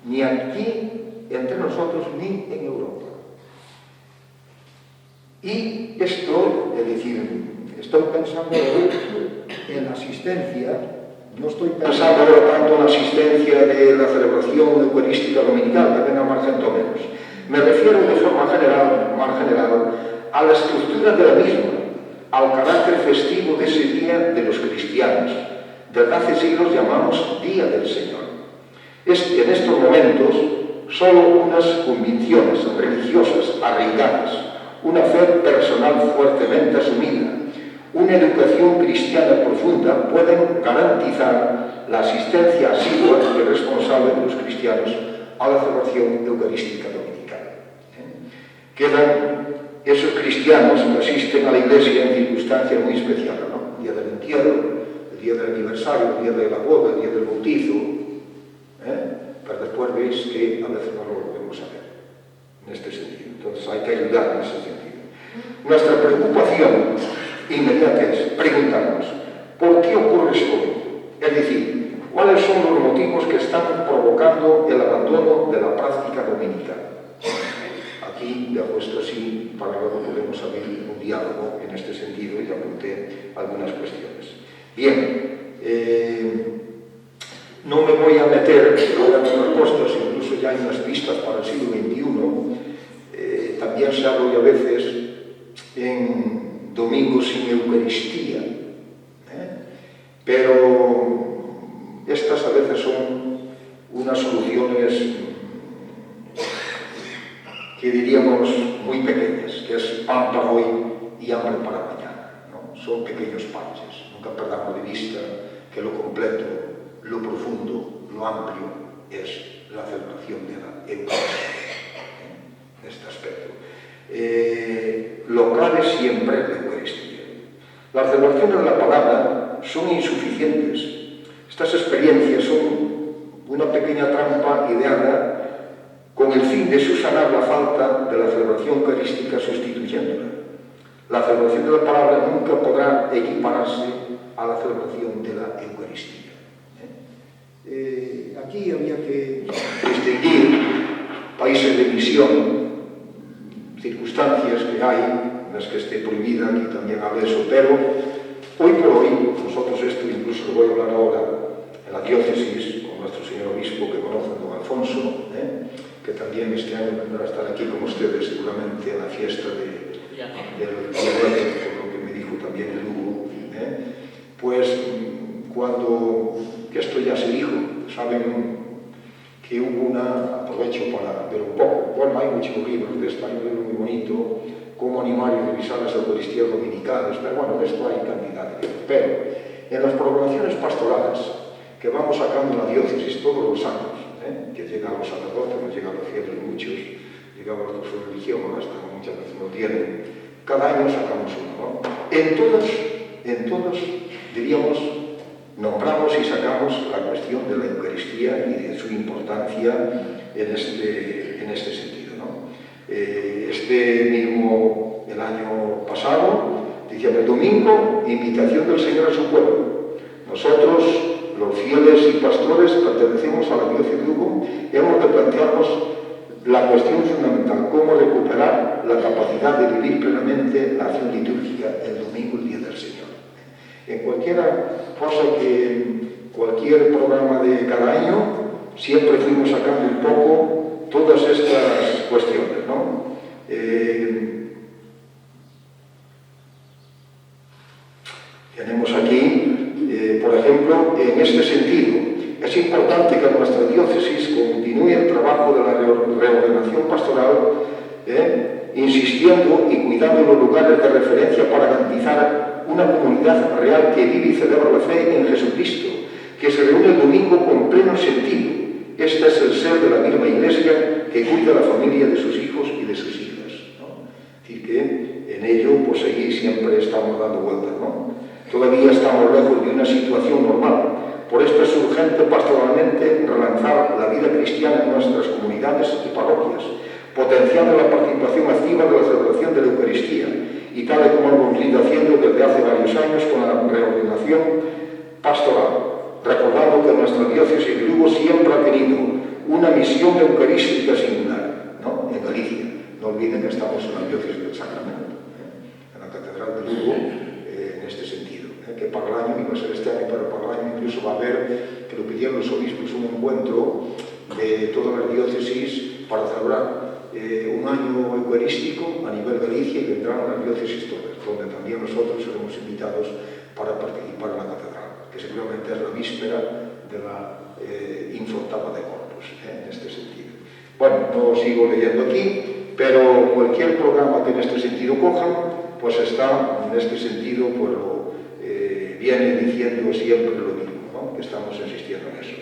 ni aquí entre nosotros, ni en Europa. Y esto, es decir, estoy pensando en la asistencia, no estoy pensando ahora tanto en la asistencia de la celebración eucarística dominical, que venga más gente o menos. Me refiero de forma general, más general, a la estructura de la misma, al carácter festivo de ese día de los cristianos. Desde hace siglos llamamos Día del Señor. En estos momentos, solo unas convicciones religiosas arraigadas, una fe personal fuertemente asumida, una educación cristiana profunda pueden garantizar la asistencia asidua y responsable de los cristianos a la celebración eucarística dominical. Quedan esos cristianos que asisten a la iglesia en circunstancias muy especiales, ¿no? El día del entierro, el día del aniversario, el día de la boda, el día del bautizo, pero después veis que a veces no lo volvemos a ver en este sentido. Entonces hay que ayudar en ese sentido. Nuestra preocupación inmediata es preguntarnos ¿por qué ocurre esto hoy? Es decir, ¿cuáles son los motivos que están provocando el abandono de la práctica dominical? Aquí, ya puesto así, para luego podemos abrir un diálogo en este sentido y apunté algunas cuestiones. Bien, no me voy a meter ahora en otras cosas, incluso ya hay unas pistas para el siglo XXI. También se habla a veces en domingos sin Eucaristía, pero estas a veces son unas soluciones que diríamos muy pequeñas, que es pan para hoy y hambre para mañana, ¿no? Son pequeños parches. Nunca perdamos de vista que lo completo, lo profundo, lo amplio es la celebración de la Eucaristía, en este aspecto. Lo clave siempre es la Eucaristía. Las celebraciones de la palabra son insuficientes. Estas experiencias son una pequeña trampa ideada con el fin de subsanar la falta de la celebración eucarística sustituyéndola. La celebración de la palabra nunca podrá equipararse a la celebración de la Eucaristía. Aquí había que distinguir países de misión, circunstancias que hay, no es que esté prohibida, aquí también habla de eso, pero hoy por hoy, nosotros esto incluso lo voy a hablar ahora en la diócesis, con nuestro señor obispo que conocen, don Alfonso, que también este año vendrá a estar aquí con ustedes seguramente en la fiesta del por lo que me dijo también el Hugo, pues cuando, que esto ya se dijo, saben que hubo aprovecho para ver un poco, bueno, hay muchos libros de esto, hay un libro muy bonito, cómo animar y revisar las Eucaristías dominicales, pero bueno, de esto hay cantidad de libros. Pero en las programaciones pastorales que vamos sacando en la diócesis todos los años, que llegan los sacerdotes, nos llegan los fieles muchos, llegamos a su religión, hasta muchas veces no tienen, cada año sacamos uno, ¿no? En todos, diríamos, nombramos y sacamos la cuestión de la Eucaristía y de su importancia en este sentido, ¿no? Mismo, el año pasado, decían el domingo, invitación del Señor a su pueblo. Nosotros, los fieles y pastores, pertenecemos a la diócesis de Hugo, hemos de plantearnos la cuestión fundamental, cómo recuperar la capacidad de vivir plenamente la acción litúrgica el domingo, el Día del Señor. En cualquier programa de cada año, siempre fuimos sacando un poco todas estas cuestiones, ¿no? Tenemos aquí, por ejemplo, en este sentido, es importante que nuestra diócesis continúe el trabajo de la reordenación pastoral, insistiendo y cuidando los lugares de referencia para garantizar una comunidad real que vive y celebra la fe en Jesucristo, que se reúne el domingo con pleno sentido. Este es el ser de la misma Iglesia que cuida la familia de sus hijos y de sus hijas, ¿no? Es decir, que en ello, pues allí siempre estamos dando vueltas, ¿no? Todavía estamos lejos de una situación normal. Por esto es urgente pastoralmente relanzar reforzar la vida cristiana en nuestras comunidades y parroquias, potenciando la participación activa de la celebración de la Eucaristía, y tal y como hemos venido haciendo desde hace varios años con la reordenación pastoral, recordando que nuestra diócesis de Lugo siempre ha tenido una misión eucarística singular, ¿no? En Galicia. No olviden que estamos en la diócesis del Sacramento, en la Catedral de Lugo, en este sentido, que para el año, y va a ser este año, pero para el año incluso va a haber, que lo pidieron los obispos, un encuentro de todas las diócesis para celebrar un año eucarístico a nivel Galicia, y vendrán las diócesis todas, donde también nosotros seremos invitados para participar en la catedral, que seguramente es la víspera de la Infoctava de Corpus, en este sentido. Bueno, no sigo leyendo aquí, pero cualquier programa que en este sentido cojan, pues está en este sentido, pues lo viene diciendo siempre lo mismo, ¿no? Que estamos insistiendo en eso.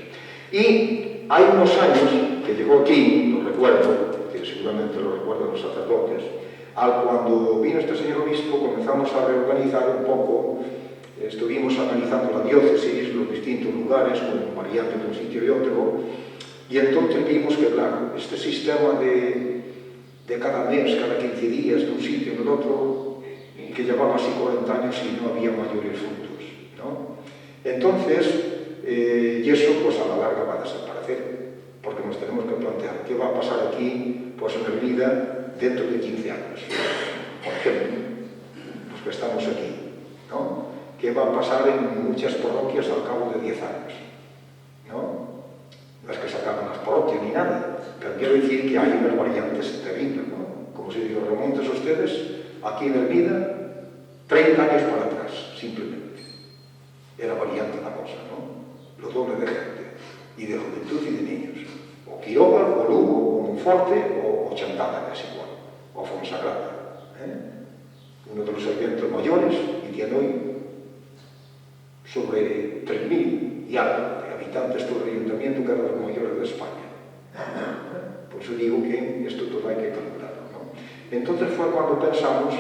Y hay unos años que llegó aquí, lo recuerdo, que seguramente lo recuerdan los sacerdotes, cuando vino este señor obispo comenzamos a reorganizar un poco, estuvimos analizando la diócesis, los distintos lugares, con variantes de un sitio y otro, y entonces vimos que, claro, este sistema de cada mes, cada 15 días, de un sitio en el otro, que llevaba así 40 años y no había mayores frutos, ¿no? Entonces, y eso pues a la larga va a desaparecer, porque nos tenemos que plantear qué va a pasar aquí, pues en la vida, dentro de 15 años, por ejemplo, los que estamos aquí, ¿no? ¿Qué va a pasar en muchas parroquias al cabo de 10 años? ¿No? No es que se acaban las parroquias ni nada, pero quiero decir que hay unas variantes terribles, ¿no? Como si digo, remontes ustedes, aquí en Hermida, 30 años para atrás, simplemente. Era variante la cosa, ¿no? Lo doble de gente, y de juventud y de niños. O Quiroga, o Lugo, o Monforte, o Chantada, que es igual, o Fonsagrada. Uno de los eventos mayores, y tiene hoy sobre 3.000 y algo de habitantes todo el ayuntamiento, que era de los mayores de España. Por eso digo que esto todo hay que calcularlo, ¿no? Entonces fue cuando pensamos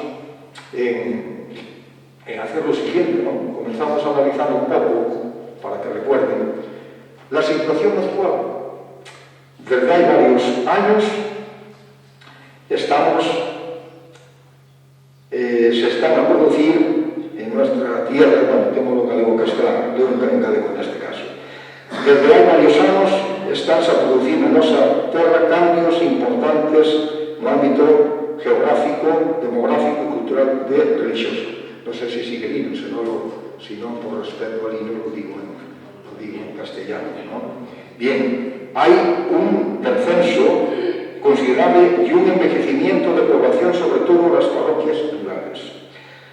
en hacer lo siguiente, ¿no? Comenzamos a analizar un poco, para que recuerden, la situación actual. Desde hay varios años se están a producir en nuestra tierra, bueno, tengo en galego-castellano, en galego en este caso. Desde hai varios anos estánse a producir na nosa terra cambios importantes no ámbito geográfico, demográfico e cultural de religioso. Non sei se sigue Lino, se non por respeto a Lino lo digo en castellano, ¿no? Bien, hay un descenso considerable y un envejecimiento de población, sobre todo en las parroquias rurales.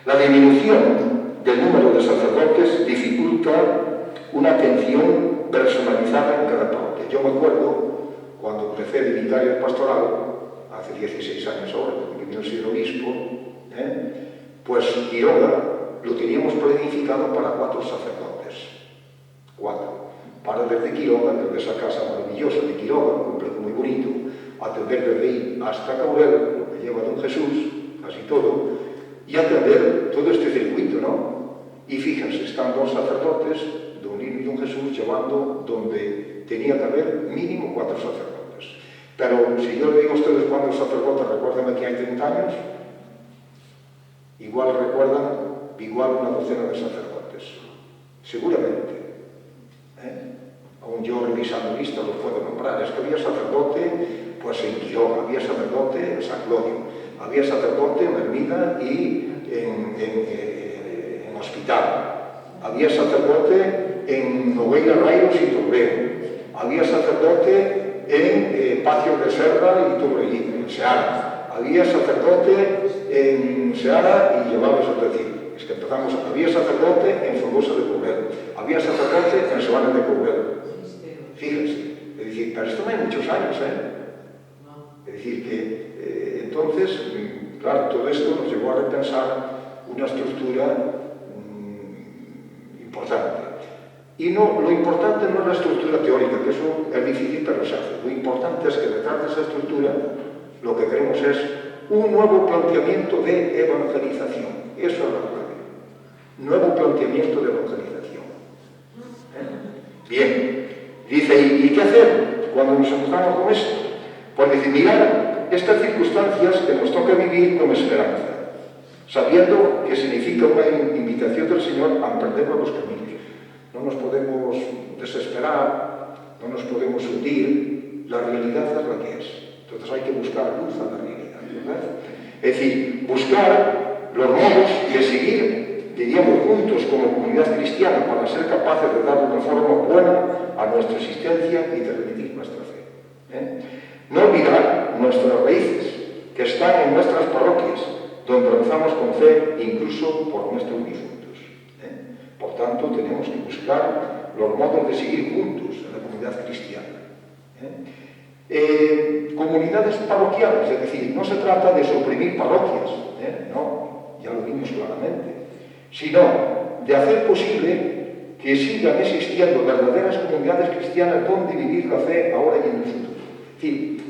La disminución del número de sacerdotes dificulta una atención personalizada en cada parroquia. Yo me acuerdo cuando empecé de vicario pastoral, hace 16 años ahora, porque vino el señor obispo, pues Quiroga lo teníamos planificado para 4 sacerdotes. 4. Para desde Quiroga, desde esa casa maravillosa de Quiroga, un complejo muy bonito, atender desde ahí hasta Caurel, lo que lleva Don Jesús, casi todo, y atender todo este circuito, ¿no? Y fíjense, están 2 sacerdotes, Don Lino y Don Jesús, llevando donde tenía que haber mínimo 4 sacerdotes. Pero si yo le digo a ustedes cuántos sacerdotes, recuérdenme que hay 30 años, igual recuerdan una docena de sacerdotes, seguramente. Aún yo revisando listas los puedo nombrar. Es que había sacerdote pues en Quiroga, había sacerdote en San Glorio, había sacerdote en Hermida y en Hospital, había sacerdote en Nogueira, Rairos y Tobreo, había sacerdote en Pacio de Serra y Tobrellí, en Seara, había sacerdote en Seara y llevabas a decir, es que empezamos, había sacerdote en Formosa de Cobrel, había sacerdote en Sebana de Cobrel. Fíjense, es decir, pero esto no hay muchos años, Es decir, que entonces, claro, todo esto nos llevó a repensar una estructura importante. Y no, lo importante no es la estructura teórica, que eso es difícil, pero se hace. Lo importante es que detrás de esa estructura lo que queremos es un nuevo planteamiento de evangelización. Eso es la clave. Nuevo planteamiento de evangelización. Bien. Dice, ¿y qué hacer cuando nos encontramos con esto? Pues dice, mirar estas circunstancias que nos toca vivir con esperanza, sabiendo que significa una invitación del Señor a emprender nuevos caminos. No nos podemos desesperar, no nos podemos hundir, la realidad es la que es. Entonces hay que buscar luz a la realidad, ¿verdad? Es decir, buscar los modos de seguir, diríamos, juntos como comunidad cristiana para ser capaces de dar una forma buena a nuestra existencia y de remitir nuestra fe. No olvidar nuestras raíces, que están en nuestras parroquias, donde rezamos con fe, incluso por nuestros difuntos. Por tanto, tenemos que buscar los modos de seguir juntos en la comunidad cristiana. Comunidades parroquiales, es decir, no se trata de suprimir parroquias, no, ya lo vimos claramente, sino de hacer posible que sigan existiendo verdaderas comunidades cristianas donde vivir la fe ahora y en el futuro. Es decir,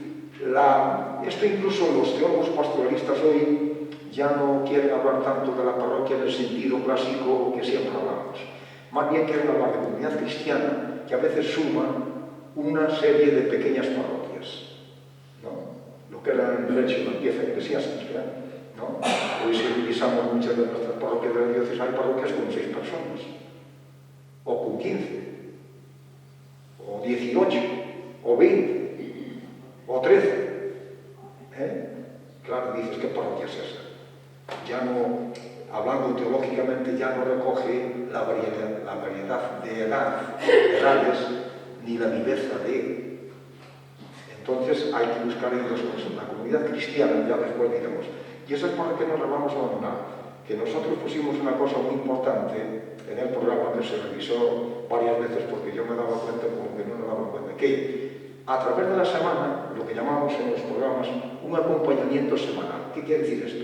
esto incluso los teólogos pastoralistas hoy ya no quieren hablar tanto de la parroquia en el sentido clásico que siempre hablamos. Más bien quieren hablar de comunidad cristiana que a veces suma una serie de pequeñas parroquias, ¿no? Lo que era en derecho la pieza eclesiástica, ¿no? Hoy si revisamos muchas de nuestras parroquias de la diócesis, hay parroquias con 6 personas, o con 15, o 18, o 20, o 13. Claro, dices, ¿qué parroquia es esa? Ya no, hablando teológicamente, ya no recoge la variedad de edades, ni la viveza de. Entonces hay que buscar en dos cosas. La comunidad cristiana, ya después digamos, y eso es para que nos la vamos a abandonar. Que nosotros pusimos una cosa muy importante en el programa que se revisó varias veces porque yo me daba cuenta como que no me daba cuenta, que a través de la semana, lo que llamamos en los programas un acompañamiento semanal. ¿Qué quiere decir esto?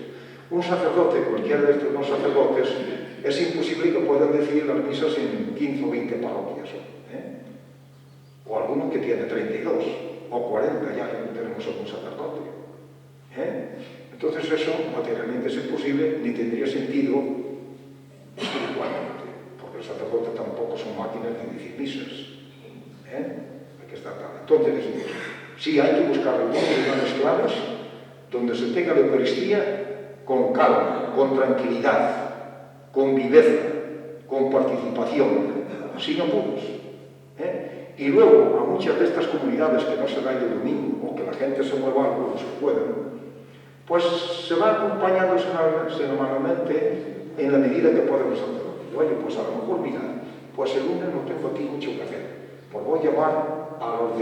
Un sacerdote, cualquiera de estos dos sacerdotes, es imposible que puedan decidir las misas en 15 o 20 parroquias. O alguno que tiene 32 o 40, ya tenemos algún sacerdote. Entonces eso materialmente es imposible, ni tendría sentido espiritualmente, porque el sacerdote tampoco son máquinas de decir misas. Hay que estar tal. Entonces, sí, hay que buscar algunos lugares claves donde se tenga la Eucaristía con calma, con tranquilidad, con viveza, con participación, sin apuros. Y luego, a muchas de estas comunidades que no se da el domingo, o que la gente se mueva algo, se puedan, pues se va acompañando semanalmente en la medida que podemos hacerlo. Oye, pues a lo mejor, mira, pues el lunes no tengo aquí mucho que hacer, pues voy a llamar a los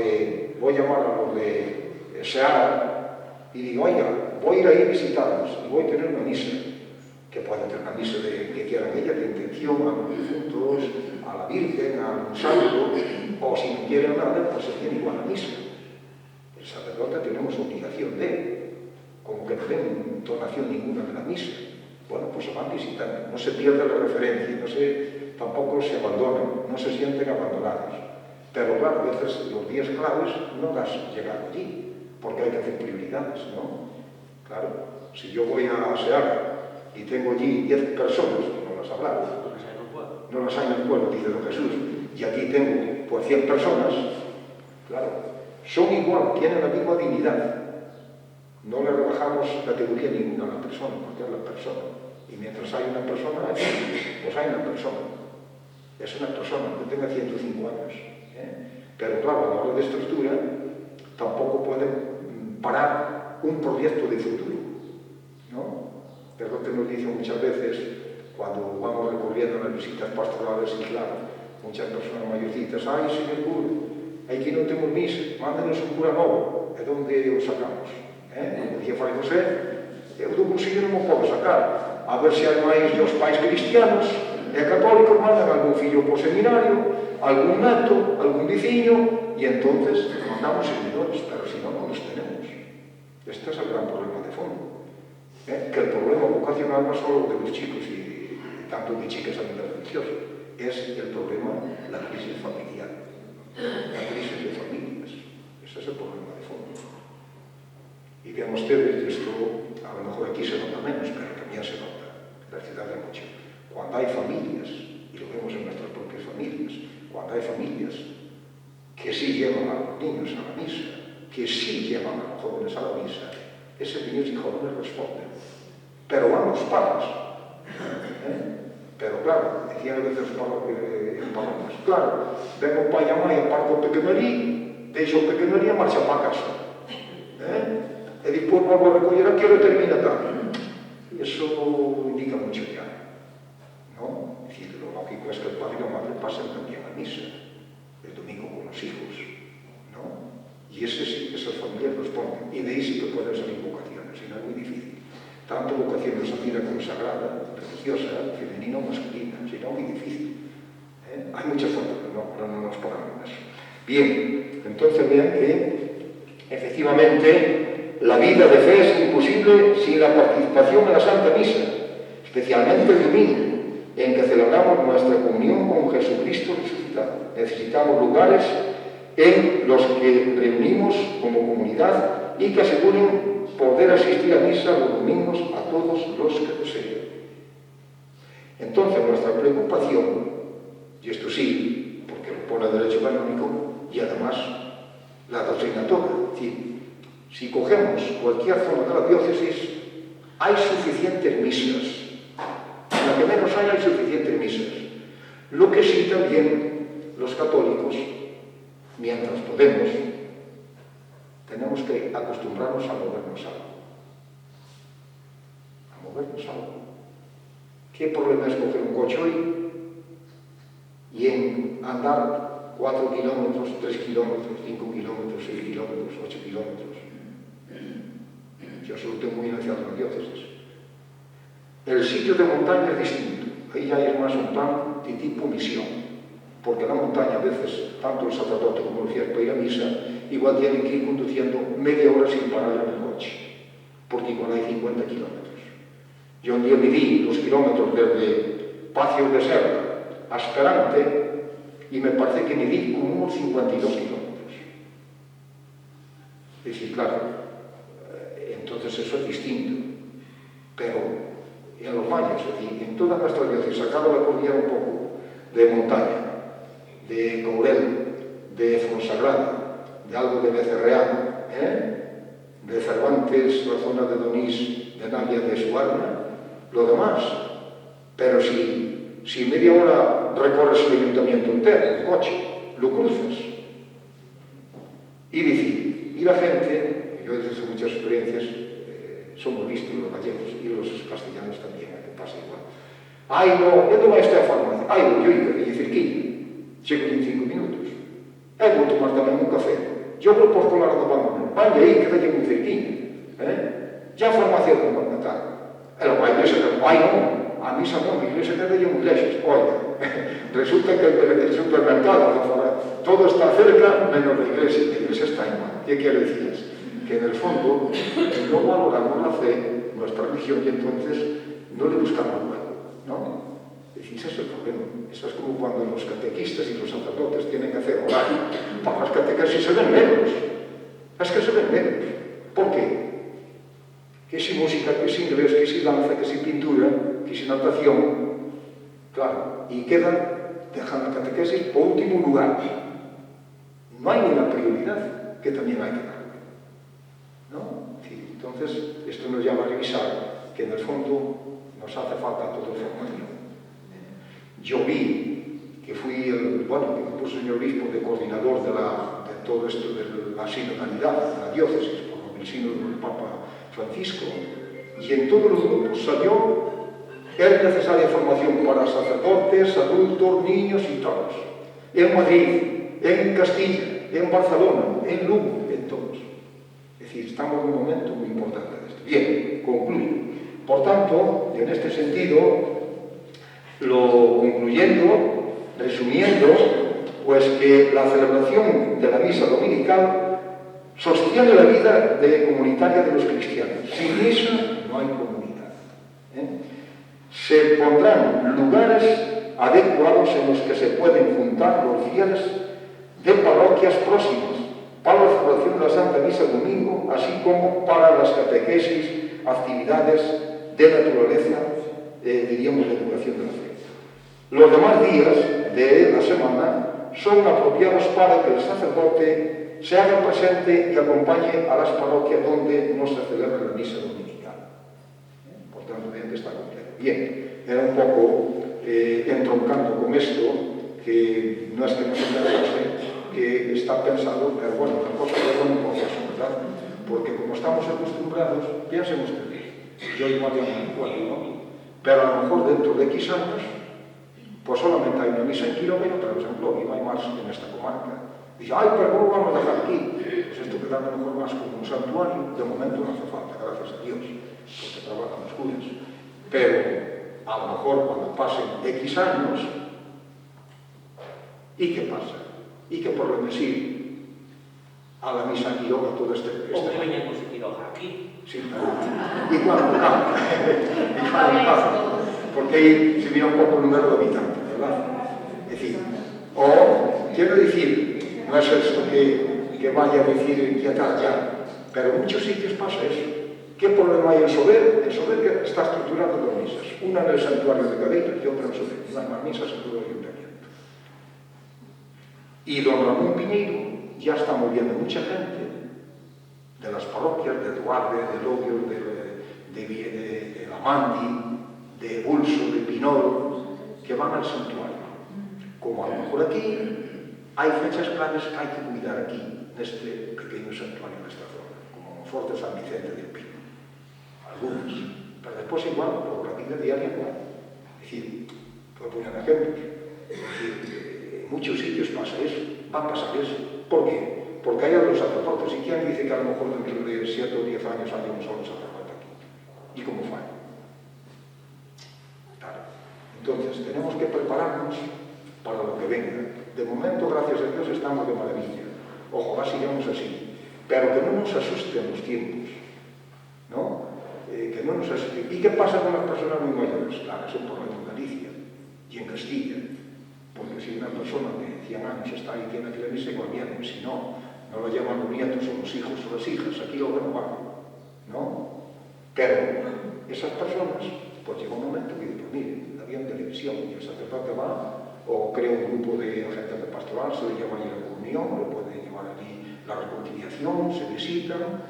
de Seara y digo, oiga, voy a ir ahí a visitarlos y voy a tener una misa, que pueden tener una misa que quieran ellas, de intención a los difuntos, a la Virgen, a un santo, o si no quieren nada, pues se tiene igual la misa. El sacerdote tenemos obligación de, como que no den donación ninguna de la misa. Bueno, pues se van visitando, no se pierde la referencia, tampoco se abandonan, no se sienten abandonados. Pero claro, a veces los días claves no das llegar allí, porque hay que hacer prioridades, ¿no? Claro, si yo voy a Seara y tengo allí 10 personas, no las hablamos, no las hay en el pueblo, dice don Jesús, y aquí tengo pues 100 personas, claro, son igual, tienen la misma dignidad. No le rebajamos categoría ninguna a la persona, porque es la persona. Y mientras hay una persona, pues hay una persona. Es una persona que tenga 105 años. Pero claro, a la hora de estructura, tampoco pueden parar un proyecto de futuro, ¿no? Es lo que nos dicen muchas veces cuando vamos recorriendo las visitas pastorales y claro, muchas personas mayorcitas, ay, señor cura, aquí no tenemos misa, mándenos un cura nuevo, ¿de dónde os sacamos? Como dicía Fray José, eu do bolsillo non me podo sacar, a ver se hai máis dos pais cristianos e católicos mandan algún fillo por seminario, algún neto, algún veciño, e entonces mandamos seguidores, pero si no, no los tenemos. Este es el gran problema de fondo. Que el problema vocacional no es solo de los chicos y tanto de chicas a nivel religioso, es el problema, la crisis familiar, la crisis de familias. Ese es el problema de fondo. Y vean ustedes, esto a lo mejor aquí se nota menos, pero también se nota en la ciudad de mucho. Cuando hay familias, y lo vemos en nuestras propias familias, cuando hay familias que sí llevan a los niños a la misa, que sí llevan a los jóvenes a la misa, esos niños y jóvenes responden. Pero van los padres. Pero claro, decían a veces los padres, claro, ven o pai e a mãe, aparta o pequenarí, deixa o pequenarí e marcha para casa. E depois volvo a recoller aquí e termina tarde. Eso indica mucho ya, ¿no? Es decir, lo lógico es que el padre y la madre pasen también a misa el domingo con los hijos, ¿no? Y esas familias responden. Y de ahí sí que pueden salir vocaciones, y no es muy difícil. Tanto vocación de vida consagrada, religiosa, femenina o masculina, si no, muy difícil. Hay muchas formas, pero no nos pongamos en eso. Bien, entonces vean que efectivamente la vida de fe es imposible sin la participación en la Santa Misa, especialmente el domingo, en que celebramos nuestra comunión con Jesucristo resucitado. Necesitamos lugares en los que reunimos como comunidad y que aseguren poder asistir a misa los domingos a todos los que deseen. Entonces, nuestra preocupación, y esto sí, porque lo pone el derecho canónico, y además la doctrina toda, es decir, si cogemos cualquier zona de la diócesis, hay suficientes misas. En la que menos hay suficientes misas. Lo que sí también los católicos, mientras podemos, tenemos que acostumbrarnos a movernos algo. A movernos algo. ¿Qué problema es coger un coche hoy y en andar 4 kilómetros, 3 kilómetros, 5 kilómetros, 6 kilómetros, 8 kilómetros? Yo solo tengo muy iniciado en la diócesis. El sitio de montaña es distinto. Ahí ya es más un plan de tipo misión. Porque la montaña a veces, tanto el sacerdote como los fieles para ir a misa, igual tienen que ir conduciendo media hora sin parar en el coche. Porque igual hay 50 kilómetros. Yo un día medí los kilómetros desde Pacio de Serra a Esperante y me parece que medí como unos 52 kilómetros. Es decir, claro, entonces eso es distinto. Pero en los valles, es decir, en toda nuestra diócesis, sacado la cordillera un poco de montaña, de Courel, de Fonsagrada, de algo de Becerreán, de Cervantes, la zona de Donís, de Navia, de Suarna, lo demás. Pero si media hora recorres el ayuntamiento entero, en coche, lo cruzas. Y la gente, yo desde muchas experiencias, somos vistos los gallegos y los castellanos también, que pasa igual. Ai, no, eu non estou a farmacia. Ai, no, yo iba a cerquilla. Chego en 5 minutos. Vou tomar tamén un café. Yo vou por colar do banco. Vai aí, que dalle un cerquilla. Ya a farmacia como a tal. Ela vai a iglesia, ai, non. A misa non, a iglesia que dalle un iglesias. Oiga, resulta que el supermercado, todo está cerca, menos la iglesia está igual. ¿Qué quiere decir? Que en el fondo no valoramos la fe, nuestra religión, y entonces no le buscamos luego, ¿no? Es decir, ese es el problema. Eso es como cuando los catequistas y los sacerdotes tienen que hacer horario. Para las catequesis se ven menos. Es que se ven menos. ¿Por qué? Que si música, que si inglés, que si danza, que si pintura, que si natación. Claro, y dejan la catequesis por último lugar. No hay una prioridad que también hay que dar. ¿No? Sí, entonces, esto nos llama a revisar que en el fondo nos hace falta toda formación. Yo vi que fui que me puso el señor obispo de coordinador de todo esto de la sinodalidad, de la diócesis, por el sínodo del Papa Francisco, y en todos los grupos salió, es necesaria formación para sacerdotes, adultos, niños y todos. En Madrid, en Castilla, en Barcelona, en Lugo, en todos. Es decir, estamos en un momento muy importante de esto. Bien, concluyo. Por tanto, en este sentido, concluyendo, resumiendo, pues que la celebración de la misa dominical sostiene la vida comunitaria de los cristianos. Sin misa no hay comunidad. Se pondrán lugares adecuados en los que se pueden juntar los fieles de parroquias próximas para la celebración de la Santa Misa domingo, así como para las catequesis, actividades de naturaleza, diríamos, de educación de la fe. Los demás días de la semana son apropiados para que el sacerdote se haga presente y acompañe a las parroquias donde no se celebra la misa dominical. Por tanto, vean que está completo. Bien, era un poco entroncando con esto, que no es que no se interese, que está pensado, pero bueno, una cosa que no importa eso, ¿verdad? Porque como estamos acostumbrados, piensen ustedes, yo igual ya no me acuerdo, ¿no? Pero a lo mejor dentro de X años, pues solamente hay una misa en Quiróvaro, por ejemplo, y no hay más en esta comarca. Dice, ay, pero ¿cómo vamos a dejar aquí? Pues esto queda a lo mejor más como un santuario, de momento no hace falta, gracias a Dios, porque trabajan los curas. Pero a lo mejor cuando pasen X años, ¿y qué pasa? ¿Y qué problema sigue a la misa en Quiroga todo este O que veñamos de Quiroga aquí. Sí, y cuando cambia, porque ahí se mira un poco el número de habitantes, ¿verdad? Es decir, o quiero decir, no es esto que vaya a decir ya está, ya, pero en muchos sitios pasa eso. ¿Qué problema hay en Sober? En Sober que está estructurado dos misas, una en el santuario de Cadeira y otra en Sober, no hay más misas en todo el ayuntamiento. Y don Ramón Piñeiro ya está moviendo mucha gente de las parroquias de Duarte, de Lodio, de Lamandi, de Bulso, de Pinol, que van al santuario. Como a lo mejor aquí hay fechas claves que hay que cuidar aquí, en este pequeño santuario de esta zona, como Monforte San Vicente del Pino. Algunos. Pero después igual, por la vida diaria, igual. Es decir, puedo poner ejemplos. Es decir, en muchos sitios pasa eso, va a pasar eso. ¿Por qué? Porque hay otros sacerdotes. ¿Y quién dice que a lo mejor dentro de 7 o 10 años haya un solo sacerdote aquí? ¿Y cómo fue? Claro. Entonces, tenemos que prepararnos para lo que venga. De momento, gracias a Dios, estamos de maravilla. Ojalá sigamos así. Pero que no nos asusten los tiempos. ¿No? Que no nos asusten. ¿Y qué pasa con las personas muy mayores? Claro, eso por en Galicia y en Castilla. Porque si una persona de 100 años está ahí y tiene que la misa, igual bien. Si no, no lo llaman los nietos o los hijos o las hijas. Aquí lo no van. ¿No? Pero esas personas, pues llega un momento que dicen, pues mire, había en televisión y el sacerdote va o crea un grupo de gente de pastoral, se le llama allí la comunión, le puede llevar allí la reconciliación, se visitan.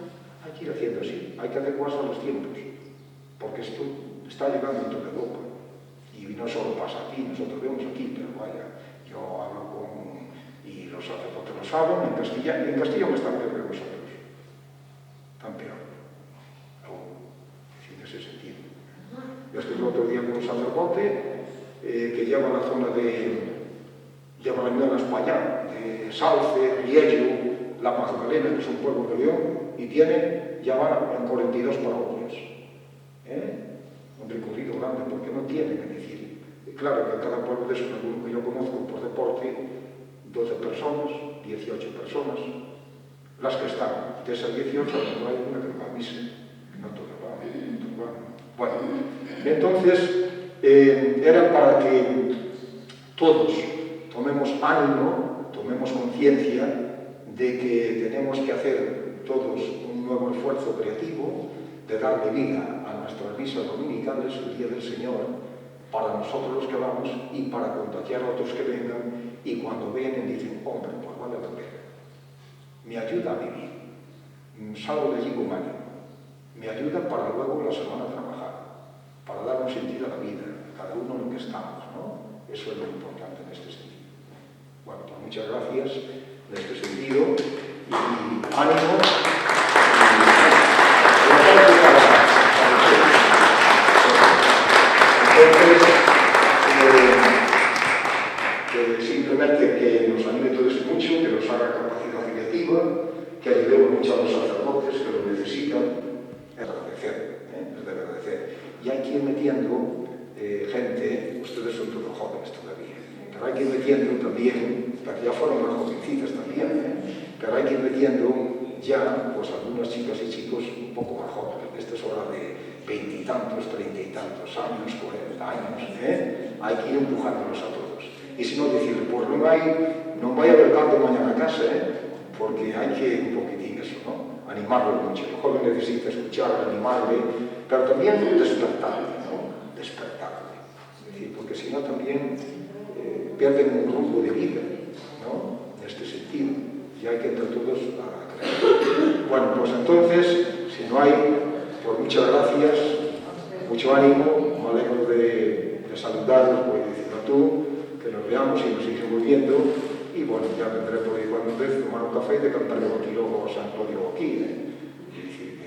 Hay que ir haciendo así, hay que adecuarse a los tiempos, porque esto está llegando a toda Europa. Y no solo pasa aquí, nosotros vemos aquí, pero vaya, yo hablo con... y los sacerdotes lo saben, en Castilla me están peor que vosotros. Están peor. En ese sentido. Yo estuve otro día con un sacerdote que lleva la zona lleva la Unión España, de Sauce, Riello, La Magdalena, que es un pueblo de León, y ya van en 42 parroquias. Un recorrido grande, porque no tienen que decir. Claro que cada pueblo de esos, alguno que yo conozco por deporte, 12 personas, 18 personas, las que están. De esas 18, no hay una que no va a misa, no todas van. Bueno, entonces, era para que todos tomemos ánimo, tomemos conciencia de que tenemos que hacer todos un nuevo esfuerzo creativo de darle vida a nuestras misas dominicales, el Día del Señor, para nosotros los que vamos y para contagiar a otros que vengan, y cuando vienen dicen, hombre, pues vale la pena. Me ayuda a vivir, salgo de allí con ánimo, me ayuda para luego la semana trabajar, para dar un sentido a la vida, cada uno en lo que estamos, ¿no? Eso es lo importante en este sentido. Bueno, pues muchas gracias en este sentido, y ánimo. Entonces, simplemente que nos anime todo eso mucho, que nos haga capacidad creativa, que ayudemos mucho a los sacerdotes que lo necesitan. Es de agradecer. Y hay que ir metiendo gente, ustedes son todos jóvenes todavía, pero hay que ir metiendo también, porque ya fueron más jovencitas también, pero hay que ir metiendo ya, pues algunas chicas y chicos un poco más jóvenes. Esta es hora de 20 y tantos, 30 y tantos años, 40 años, hay que ir empujándolos a todos. Y si no, decirle, pues no vaya a haber tanto mañana a casa, porque hay que un poquitín eso, ¿no? Animarlo mucho. El joven necesita escuchar, animarle, pero también despertarle, ¿no? Despertarle. Es decir, porque si no también pierden un rumbo de vida, ¿no? y hay que entre todos a creer. Bueno, pues entonces, si no hay, pues muchas gracias, mucho ánimo, me alegro de saludaros, voy diciendo tú, que nos veamos y nos seguimos viendo, y bueno, ya vendré por ahí cuando vez tomar un café y de cantar yo aquí luego San Código aquí, y decir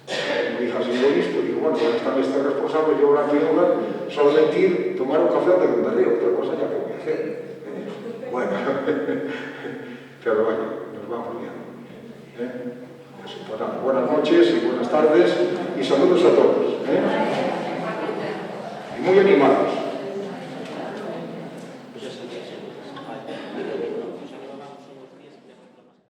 que mi hija siendo listo, digo, bueno, ya están este responsable, yo ahora aquí ahora, solamente ir, tomar un café de donde río, otra cosa ya que voy a hacer. Bueno, pero vaya, nos vamos viendo. Eso, pues nada, buenas noches y buenas tardes y saludos a todos. Y muy animados.